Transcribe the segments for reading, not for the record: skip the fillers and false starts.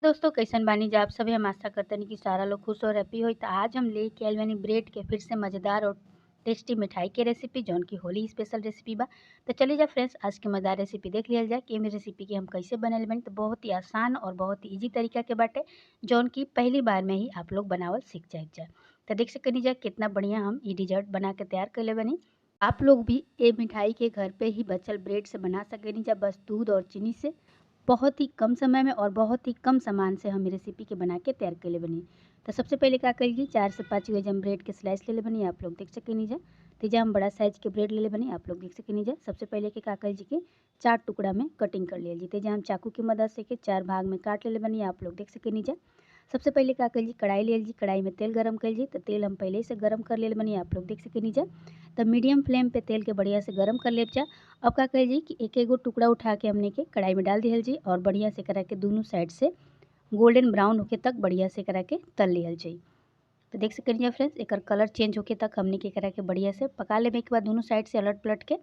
दोस्तों कैसन बानी जा आप सभी। हम आशा करते हैं कि सारा लोग खुश और हैप्पी हो। तो आज हम लेके आइल बानी ब्रेड के फिर से मज़ेदार और टेस्टी मिठाई के रेसिपी जौन की होली स्पेशल रेसिपी बा। तो चलिए जा फ्रेंड्स आज की मज़ेदार रेसिपी देख लिया जाए कि एमे रेसिपी के हम कैसे बनल बानी। तो बहुत ही आसान और बहुत ही ईजी तरीका के बाटे जौन की पहली बार में ही आप लोग बनावल सीख जाए। तो देख सकनी जा कितना बढ़िया हम ये डिजर्ट बना के तैयार कर ले बनी। आप लोग भी ये मिठाई के घर पे ही बचल ब्रेड से बना सकेनी जा, बस दूध और चीनी से बहुत ही कम समय में और बहुत ही कम सामान से हम रेसिपी के बना के तैयार कर ले बनी। तो सबसे पहले क्या करिए 4 से 5 गज हम ब्रेड के स्लाइस ले ले बनी। आप लोग देख सके नीचे तेजा हम बड़ा साइज के ब्रेड ले ले बनी। आप लोग देख सके नीचे सबसे पहले के का करिए के 4 टुकड़ा में कटिंग कर लीजिए। तेजा हम चाकू की मदद से के 4 भाग में काट ले ले बनी। आप लोग देख सके नीचे सबसे पहले क्या करिए कढ़ाई ले लीजिए। कढ़ाई में तेल गरम कर लीजिए। तो तेल हम पहले से गरम कर ले बनी। आप लोग देख सके नीचे तो मीडियम फ्लेम पे तेल के बढ़िया से गरम कर लेब जा। अब क्या करिए कि एक एक गो टुकड़ा उठा के हमने के कढ़ाई में डाल दिहल जी और बढ़िया से करा के दोनों साइड से गोल्डन ब्राउन होके तक बढ़िया से करा के तल लिहल जी। तो देख सकते फ्रेंड्स एक कलर चेंज होके तक हमने के करा के बढ़िया से पका लेने के बाद दोनों साइड से अलट पलट के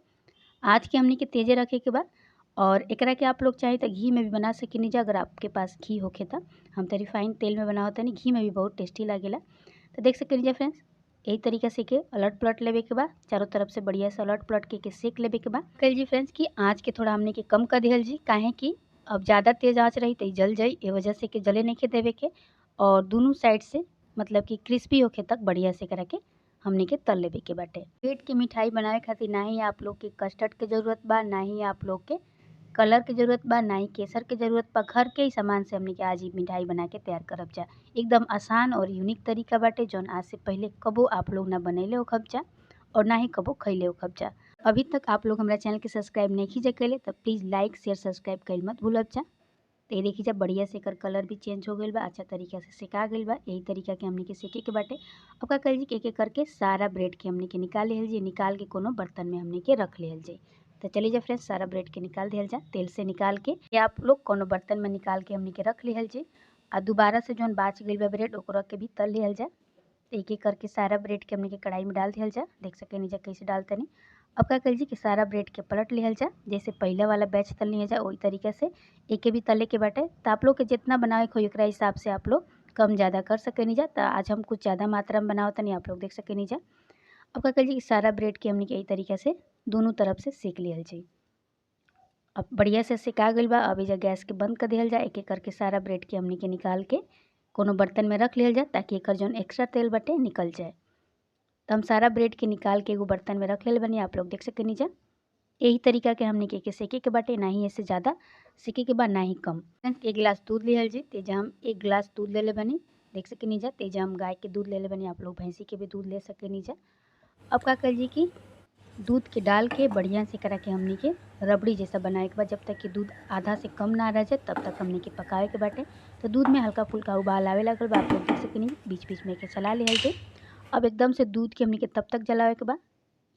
आज के हमने के तेजे रखे के बाद और एकरा के आप लोग चाहे तो घी में भी बना सकेनी जा। अगर आपके पास घी होके तो हम तो रिफाइंड तेल में बना होता नहीं, घी में भी बहुत टेस्टी लागेला। तो देख सकेनी जा फ्रेंड्स यही तरीके से के अलट पलट लेवे के बाद चारों तरफ से बढ़िया से अलट पलट के सेक लेवे के बाद कल जी फ्रेंड्स की आँच के थोड़ा हमने के कम कर दिहल जी। काहे कि अब ज़्यादा तेज आँच रही तो जल जाई, ये वजह से कि जले नहीं के देवे के और दोनों साइड से मतलब कि क्रिस्पी होके तक बढ़िया से करा के हमने के तल लेवे के बाटे। ब्रेड की मिठाई बनावे खातिर ना ही आप लोग के कस्टर्ड के जरूरत बा, ना ही आप लोग के कलर के जरूरत बा, ना ही केसर के जरूरत बा। घर के ही सामान से हमने के आज ही मिठाई बना के तैयार करब जा। एकदम आसान और यूनिक तरीका बाटे जौन आज से पहले कबो आप लोग ना बनैले हो खब जा और ना ही कबो खैले हो खब जा। अभी तक आप लोग हमारा चैनल के सब्सक्राइब नहीं कीजिए कैले तो प्लीज़ लाइक शेयर सब्सक्राइब कैल मत भूलब जा। तो ये देखिए जब बढ़िया से एकर कलर भी चेंज हो गई बा, अच्छा तरीका से सेका गई बा। यही तरीका के हमने के सेके के बाटे। अब का करिए एक एक करके सारा ब्रेड के हमने के निकाल लिहल जी। निकाल के कोनो बर्तन में हमने के रख लिहल जी। तो चलिए जा फ्रेंड्स सारा ब्रेड के निकाल दिहल जा तेल से निकाल के या आप लोग कोनो बर्तन में निकाल के हमने के रख लिहल जी। और दोबारा से जौन बाच गई बा ब्रेड ओकरा के भी तल लिहल जा। एक एक करके सारा ब्रेड के हमने के कढ़ाई में डाल दिहल जा। देख सके नीचे कैसे डालते नहीं। अब क्या करिए कि सारा ब्रेड के पलट लिहल जा। जैसे पहले वाला बैच तल लिया जा वही तरीके से एक भी तले के बाटे। तो आप लोग के जितना बनावे हो एक हिसाब से आप लोग कम ज़्यादा कर सके नहीं जा। तो आज हम कुछ ज़्यादा मात्रा में बनाओ नहीं, आप लोग देख सके नहीं जा। अब क्या करिए कि सारा ब्रेड के हमने के यही तरीके से दोनों तरफ से सेक लिहल जाए। अब बढ़िया से सेका गई बा। अब इजा गैस के बंद कर दिहल जा। एक एक करके सारा ब्रेड के हमने के निकाल के कोनो बर्तन में रख लिहल जा ताकि एकर जौन एक्स्ट्रा तेल बटे निकल जाए। तो हम सारा ब्रेड के निकाल के एगो बर्तन में रख ले बनी। आप लोग देख सके नीचे यही तरीका के हमने के सेके के बाटे, ना ही ऐसे ज़्यादा सेके के बाद ना ही कम। एक गिलास दूध लिहल जी। तेजा हम एक गिलास दूध ले ले बनी। देख सके नीचे तेजा हम गाय के दूध ले ले बनी। आप लोग भैंसी के भी दूध ले सके नीचे। अब क्या करिए कि दूध के डाल के बढ़िया से करा के हमने के रबड़ी जैसा बनाए के बाद जब तक कि दूध आधा से कम ना रह जाए तब तक हमने के पकावे के बाटे। तो दूध में हल्का फुल्का उबाल आवे लगल बा। आप लोग देख सके नहीं बीच बीच में के चला लिहल जी। अब एकदम से दूध के हमने के तब तक जलावे के बाद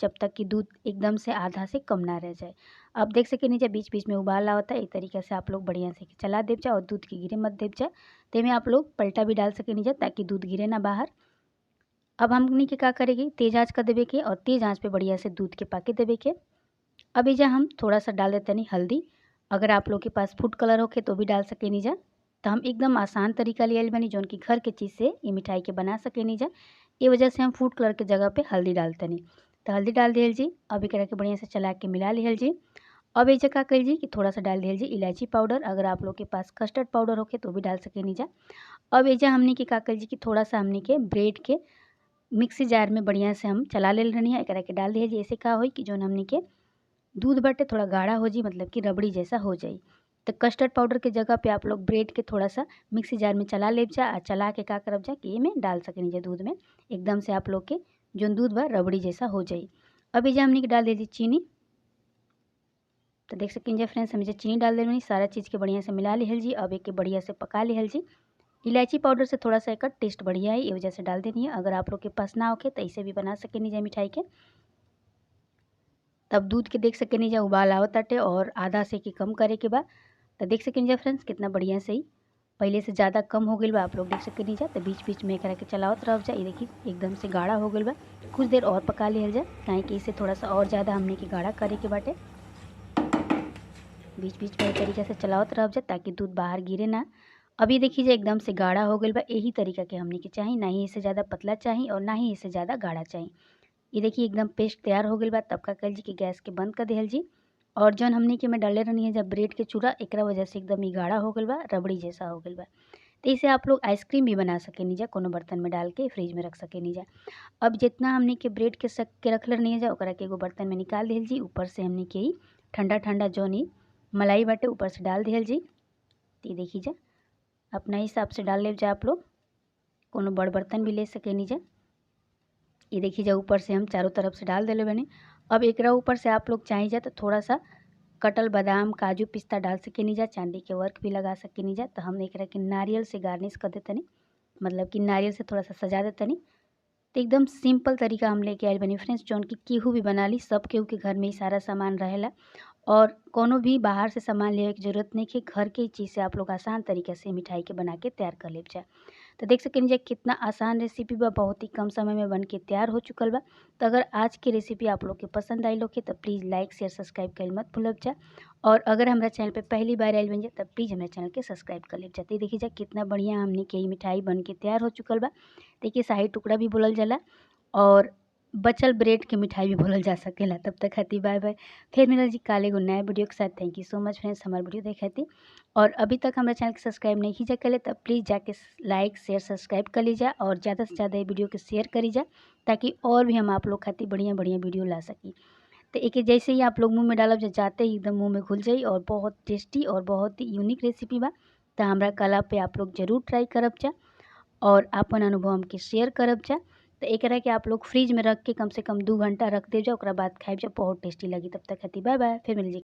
जब तक कि दूध एकदम से आधा से कम ना रह जाए। अब देख सके नीचे बीच बीच में उबाल होता है। एक तरीके से आप लोग बढ़िया से चला देव जा और दूध की गिरे मत देव जा। तेमें आप लोग पलटा भी डाल सके नीचे ताकि दूध गिरे ना बाहर। अब हमने के क्या करेगी तेज आंच कर देवे के और तेज आंच पे बढ़िया से दूध के पाके देवे के। अब इजा हम थोड़ा सा डाल देते नहीं हल्दी। अगर आप लोग के पास फूड कलर होके तो भी डाल सके नीजा। तो हम एकदम आसान तरीका लियल बनी जौन की घर के चीज़ से ये मिठाई के बना सके नीजा। ये वजह से हम फूड कलर के जगह पे हल्दी डालते नहीं। तो हल्दी डाल दिहल जी। अब एक के बढ़िया से चला के मिला लिहल जी। अब ये का कल जी कि थोड़ा सा डाल दिहल जी इलायची पाउडर। अगर आप लोग के पास कस्टर्ड पाउडर होके तो भी डाल सके नीजा। अब ये हमने के का कल जी कि थोड़ा सा हमने के ब्रेड के मिक्सी जार में बढ़िया से हम चला ले रही है। एक के डाल दिया जी। ऐसे का हो कि जो हमने के दूध बाटे थोड़ा गाढ़ा हो जी, मतलब कि रबड़ी जैसा हो जाए। तो कस्टर्ड पाउडर के जगह पे आप लोग ब्रेड के थोड़ा सा मिक्सी जार में चला ले जा और चला के का करब जा कि ये में डाल सके नीचे दूध में एकदम से आप लोग के जो दूध बा रबड़ी जैसा हो जाए। अब ये हमने के डाल दे दी चीनी। तो देख सकें फ्रेंड्स हम चीनी डाल दे रही सारा चीज़ के बढ़िया से मिला लिहल जी। अब एक बढ़िया से पका लिहल जी। इलायची पाउडर से थोड़ा सा एक टेस्ट बढ़िया है ये वजह से डाल देनी है। अगर आप लोग के पास ना होके तो ऐसे भी बना सके नीचे मिठाई के। तब दूध के देख सके नीचे उबाल आवत ताटे और आधा से कि कम करे के बाद तो देख सके नीचे फ्रेंड्स कितना बढ़िया से ही पहले से ज़्यादा कम हो गई बा। आप लोग देख सके नीचे तो बीच बीच में करा के चलावत रह जा। ये देखिए एकदम से गाढ़ा हो गई बा। कुछ देर और पका लिहल जाए काहे कि इसे थोड़ा सा और ज़्यादा हमने के गाढ़ा करे के बाटे। बीच बीच में तरीके से चलावत रह जा ताकि दूध बाहर गिरे ना। अब ये देखिए एकदम से गाढ़ा हो गइल बा। यही तरीका के हमनी के चाही, ना ही इससे ज़्यादा पतला चाही और ना ही इससे ज़्यादा गाढ़ा चाही। ये देखिए एकदम पेस्ट तैयार हो गइल बा। तब का कइल जी कि गैस के बंद कर देहल जी। और जौन हमनी के में डालले रहनी है जब ब्रेड के चूरा, एकरा वजह से एकदम ही गाढ़ा हो गइल बा, रबड़ी जैसा हो गइल बा। तो इसे आप लोग आइसक्रीम भी बना सकेनी जा, कोनो बर्तन में डाल के फ्रिज में रख सकेनी जा। अब जितना हमनी के ब्रेड के सक के रखले रहनी जा, ओकरा के एगो बर्तन में निकाल देहल जी। ऊपर से हमनी के ठंडा ठंडा जौन ई मलाई बाटे ऊपर से डाल देहल जी। तो ये देखी जा अपना हिसाब से डाल लेब जा आप लोग, कोनो बड़ बर्तन भी ले सकेनी जा। ये देखिए जा ऊपर से हम चारों तरफ से डाल देले बनी। अब एकरा ऊपर से आप लोग चाही जा तो थोड़ा सा कटल बादाम, काजू, पिस्ता डाल सकेनी जा, चांदी के वर्क भी लगा सकेनी जा। तो हम एकरा के नारियल से गार्निश कर देतनी, मतलब कि नारियल से थोड़ा सा सजा देतनी। तो एकदम सिंपल तरीका हम लेके आइल बनी फ्रेंड्स, जौन कि केहू भी बना ली। सब केहू के घर में ही सारा सामान रहेला और कोनो भी बाहर से सामान लेवे की जरूरत नहीं है। घर के ही चीज़ से आप लोग आसान तरीके से मिठाई के बना के तैयार कर लेब जा। तो देख सकेनी जा कितना आसान रेसिपी बा, बहुत ही कम समय में बन के तैयार हो चुकल बा। तो अगर आज की रेसिपी आप लोग के पसंद आई होखे तो प्लीज़ लाइक, शेयर, सब्सक्राइब कइल मत भूलब जा। और अगर हमारा चैनल पे पहली बार आइल बन जा तब प्लीज़ हमारे चैनल के सब्सक्राइब कर लेब जा। तो देखिए जा कितना बढ़िया हमनी के ई मिठाई बन के तैयार हो चुकल बा। देखिए शाही टुकड़ा भी बोलल जाला और बचल ब्रेड के मिठाई भी बोलल जा सकेला। तब तक खातिर बाय बाय। फिर मिलल जी काले एगो नया वीडियो के साथ। Thank you so much friends हमार वीडियो देखे खातिर। और अभी तक हमारे चैनल के सब्सक्राइब नहीं कीजा कले तब प्लीज़ जाके लाइक, शेयर, सब्सक्राइब कर लीजा और ज़्यादा से ज़्यादा ये वीडियो के शेयर करी जा, ताकि और भी हम आप लोग खातिर बढ़िया बढ़िया वीडियो ला सकी। तो एक जैसे ही आप लोग मुँह में डालब जाते ही एकदम मुँह में घुल जाई और बहुत टेस्टी और बहुत ही यूनिक रेसिपी बा। तो हमारा कला पे आप लोग ज़रूर ट्राई करब जा और अपन अनुभव हमके शेयर करब जा। तो एकरा के आप लोग फ्रिज में रख के कम से कम 2 घंटा रख दे जा, ओकरा बाद खाइब जा, बहुत टेस्टी लगी। तब तक खातिर बाय बाय। फिर मिल जी।